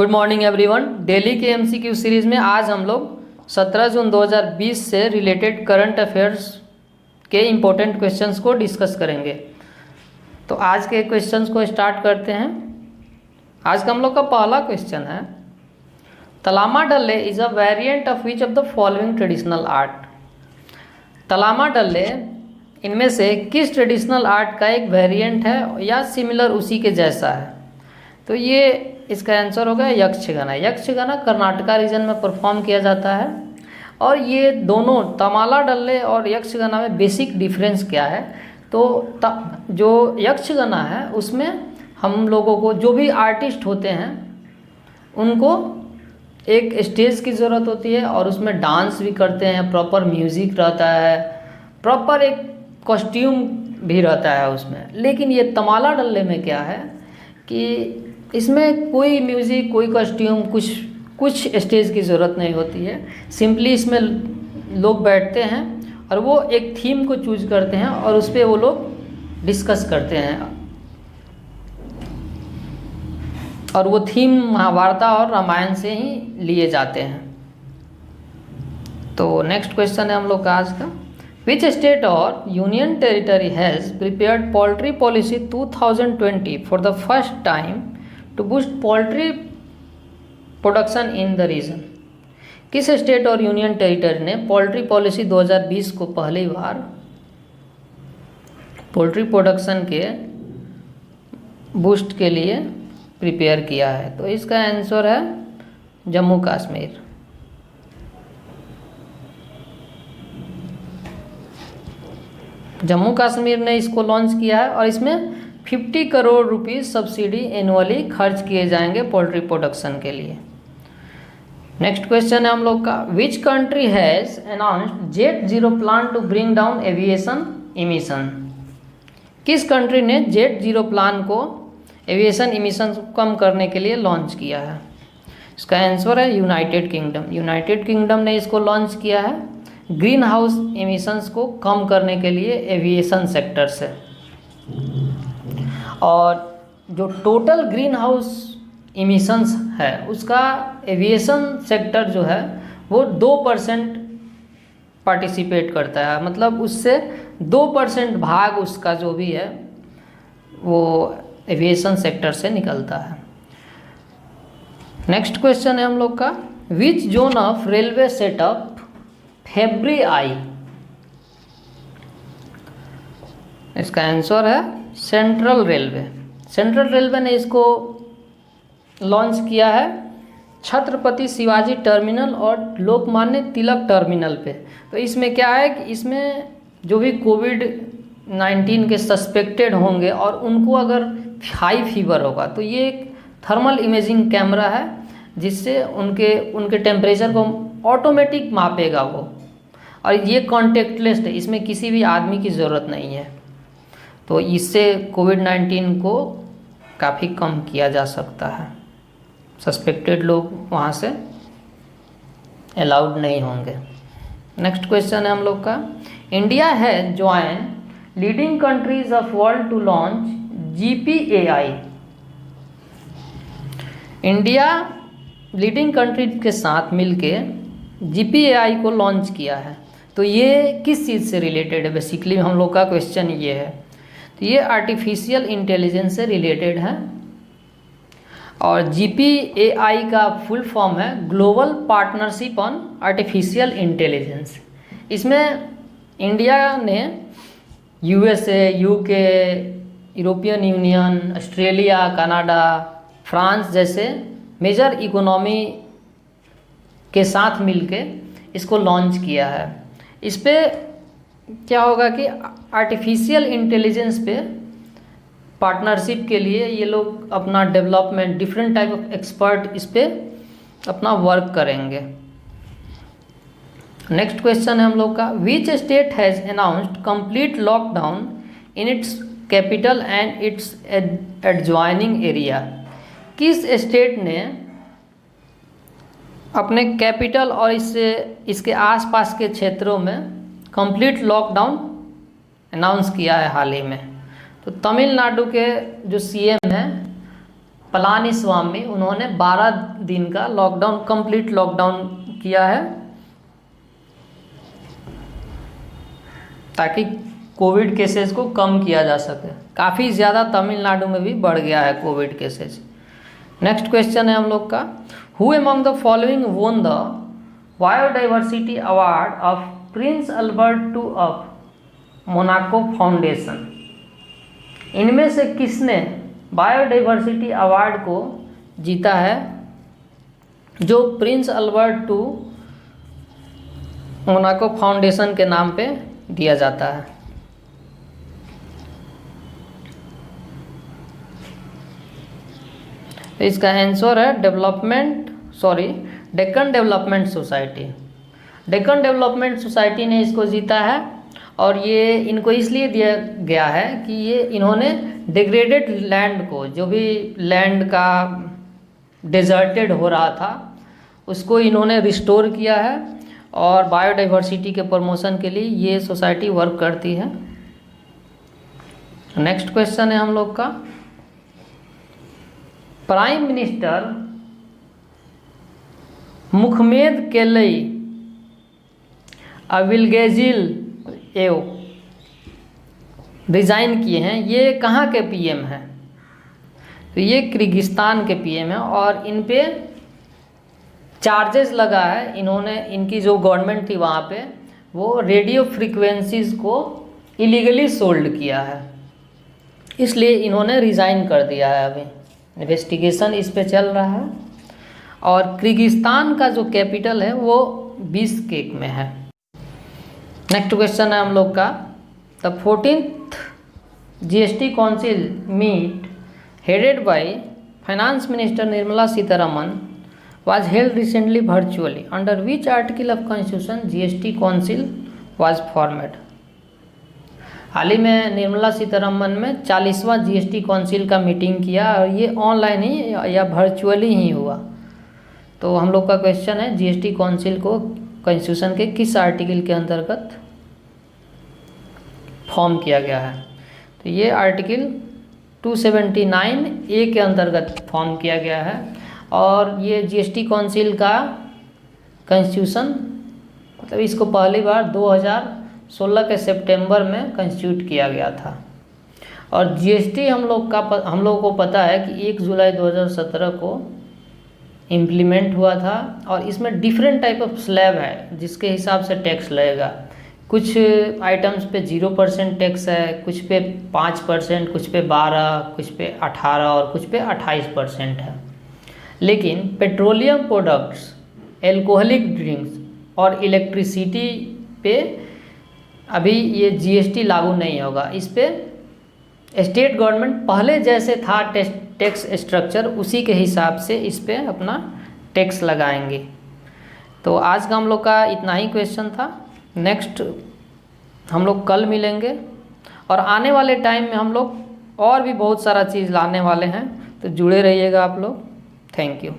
Good morning everyone. Daily के MCQ series में आज हम लोग 17 जून 2020 से रिलेटेड करंट अफेयर्स के इम्पोर्टेंट क्वेश्चंस को डिस्कस करेंगे। तो आज के क्वेश्चंस को स्टार्ट करते हैं। आज का हम लोग का पहला क्वेश्चन है, तलामा डल्ले is a variant of which of the following traditional art. तलामा डल्ले इनमें से किस ट्रेडिशनल आर्ट का एक वेरिएंट है या सिमिलर उसी के जैसा है। तो ये इसका आंसर होगा यक्षगाना। यक्षगाना कर्नाटका रीजन में परफॉर्म किया जाता है। और ये दोनों तमाला डल्ले और यक्षगाना में बेसिक डिफरेंस क्या है, तो जो यक्षगाना है उसमें हम लोगों को जो भी आर्टिस्ट होते हैं उनको एक स्टेज की ज़रूरत होती है और उसमें डांस भी करते हैं, प्रॉपर म्यूज़िक रहता है, प्रॉपर एक कॉस्ट्यूम भी रहता है उसमें। लेकिन ये तमाला डल्ले में क्या है कि इसमें कोई म्यूज़िक, कोई कॉस्ट्यूम, कुछ स्टेज की ज़रूरत नहीं होती है। सिंपली इसमें लोग बैठते हैं और वो एक थीम को चूज करते हैं और उस पर वो लोग डिस्कस करते हैं और वो थीम महाभारत और रामायण से ही लिए जाते हैं। तो नेक्स्ट क्वेश्चन है हम लोग का आज का, विच स्टेट और union territory has prepared poultry policy 2020 for the first time to boost poultry production in the region. किस स्टेट और यूनियन टेरिटरी ने पोल्ट्री पॉलिसी 2020 को पहली बार पोल्ट्री प्रोडक्शन के बूस्ट के लिए प्रिपेयर किया है। तो इसका आंसर है जम्मू कश्मीर। जम्मू कश्मीर ने इसको लॉन्च किया है और इसमें 50 करोड़ रुपीस सब्सिडी एनुअली खर्च किए जाएंगे पोल्ट्री प्रोडक्शन के लिए। नेक्स्ट क्वेश्चन है हम लोग का, which country has announced jet zero plan to bring down aviation emission. किस कंट्री ने जेट जीरो प्लान को एविएशन इमिशन कम करने के लिए लॉन्च किया है। इसका आंसर है यूनाइटेड किंगडम। यूनाइटेड किंगडम ने इसको लॉन्च किया है ग्रीन हाउस इमिशंस को कम करने के लिए एविएशन सेक्टर से। और जो टोटल ग्रीन हाउस इमिशंस है उसका एविएशन सेक्टर जो है वो 2% पार्टिसिपेट करता है, मतलब उससे 2% भाग उसका जो भी है वो एविएशन सेक्टर से निकलता है। नेक्स्ट क्वेश्चन है हम लोग का, which zone of railway setup February आई। इसका आंसर है सेंट्रल रेलवे। सेंट्रल रेलवे ने इसको लॉन्च किया है छत्रपति शिवाजी टर्मिनल और लोकमान्य तिलक टर्मिनल पे। तो इसमें क्या है कि इसमें जो भी कोविड-19 के सस्पेक्टेड होंगे और उनको अगर हाई फीवर होगा तो ये एक थर्मल इमेजिंग कैमरा है जिससे उनके टेम्परेचर को ऑटोमेटिक मापेगा वो। और ये कॉन्टेक्टलेस है, इसमें किसी भी आदमी की ज़रूरत नहीं है। तो इससे कोविड-19 को काफ़ी कम किया जा सकता है। सस्पेक्टेड लोग वहाँ से अलाउड नहीं होंगे। नेक्स्ट क्वेश्चन है हम लोग का, इंडिया है join leading countries of world to launch GPAI। India leading country के साथ मिलके GPAI को लॉन्च किया है। तो ये किस चीज़ से रिलेटेड है, बेसिकली हम लोग का क्वेश्चन ये है। तो ये आर्टिफिशियल इंटेलिजेंस से रिलेटेड है और GPAI का फुल फॉर्म है global partnership on artificial intelligence. इसमें इंडिया ने USA, UK, European union, Australia, Canada, France जैसे मेजर इकोनॉमी के साथ मिलके इसको लॉन्च किया है। इस पे क्या होगा कि आर्टिफिशियल इंटेलिजेंस पे पार्टनरशिप के लिए ये लोग अपना development, different type of expert इस पे अपना वर्क करेंगे। नेक्स्ट क्वेश्चन है हम लोग का, which state has announced complete lockdown in its capital and it's adjoining area. किस स्टेट ने अपने कैपिटल और इसके आसपास के क्षेत्रों में कंप्लीट लॉकडाउन अनाउंस किया है हाल ही में। तो तमिलनाडु के जो CM हैं पलानीस्वामी, उन्होंने 12 दिन का लॉकडाउन, कंप्लीट लॉकडाउन किया है ताकि कोविड केसेस को कम किया जा सके। काफ़ी ज़्यादा तमिलनाडु में भी बढ़ गया है कोविड केसेस। नेक्स्ट क्वेश्चन है हम लोग का, who among the following won the biodiversity award of Prince Albert II of Monaco foundation. इनमें से किसने बायोडाइवर्सिटी अवार्ड को जीता है जो Prince Albert II Monaco foundation के नाम पे दिया जाता है? इसका आंसर है Deccan development society. Deccan development society ने इसको जीता है और ये इनको इसलिए दिया गया है कि ये इन्होंने डिग्रेडेड लैंड को, जो भी लैंड का डेजर्टेड हो रहा था, उसको इन्होंने रिस्टोर किया है और बायोडाइवर्सिटी के प्रमोशन के लिए ये सोसाइटी वर्क करती है। नेक्स्ट क्वेश्चन है हम लोग का, प्राइम मिनिस्टर मुखमेद केलई अविलगेजिल रिजाइन किए हैं, ये कहाँ के पीएम हैं? तो ये किर्गिस्तान के पीएम हैं और इन पे चार्जेस लगा है। इन्होंने, इनकी जो गवर्नमेंट थी वहाँ पे, वो रेडियो फ्रीक्वेंसीज को इलीगली सोल्ड किया है, इसलिए इन्होंने रिज़ाइन कर दिया है। अभी इन्वेस्टिगेशन इस पे चल रहा है और किर्गिस्तान का जो कैपिटल है वो बिश्केक में है। नेक्स्ट क्वेश्चन है हम लोग का, the 14th GST council meet headed by finance minister Nirmala Sitharaman was held recently virtually. Under which article of Constitution GST Council was formed? हाल ही में निर्मला सीतारमन में 40वां GST काउंसिल का मीटिंग किया और ये ऑनलाइन ही या वर्चुअली ही हुआ। तो हम लोग का क्वेश्चन है, GST काउंसिल को कॉन्स्टिट्यूशन के किस आर्टिकल के अंतर्गत फॉर्म किया गया है? तो ये आर्टिकल 279A के अंतर्गत फॉर्म किया गया है और ये GST काउंसिल का कॉन्स्टिट्यूशन, मतलब इसको पहली बार 2016 के सितंबर में कॉन्स्टिट्यूट किया गया था। और GST हम लोग को पता है कि 1 जुलाई 2017 को इम्प्लीमेंट हुआ था और इसमें डिफरेंट टाइप ऑफ स्लैब है जिसके हिसाब से टैक्स लगेगा। कुछ आइटम्स पे 0% टैक्स है, कुछ पे 5%, कुछ पे 12%, कुछ पे 18% और कुछ पे 28% है। लेकिन पेट्रोलियम प्रोडक्ट्स, एल्कोहलिक ड्रिंक्स और इलेक्ट्रिसिटी पे अभी ये GST लागू नहीं होगा। इस पे स्टेट गवर्नमेंट पहले जैसे था टैक्स स्ट्रक्चर, उसी के हिसाब से इस पे अपना टैक्स लगाएंगे। तो आज का हम लोग का इतना ही क्वेश्चन था। नेक्स्ट हम लोग कल मिलेंगे और आने वाले टाइम में हम लोग और भी बहुत सारा चीज़ लाने वाले हैं, तो जुड़े रहिएगा आप लोग। Thank you.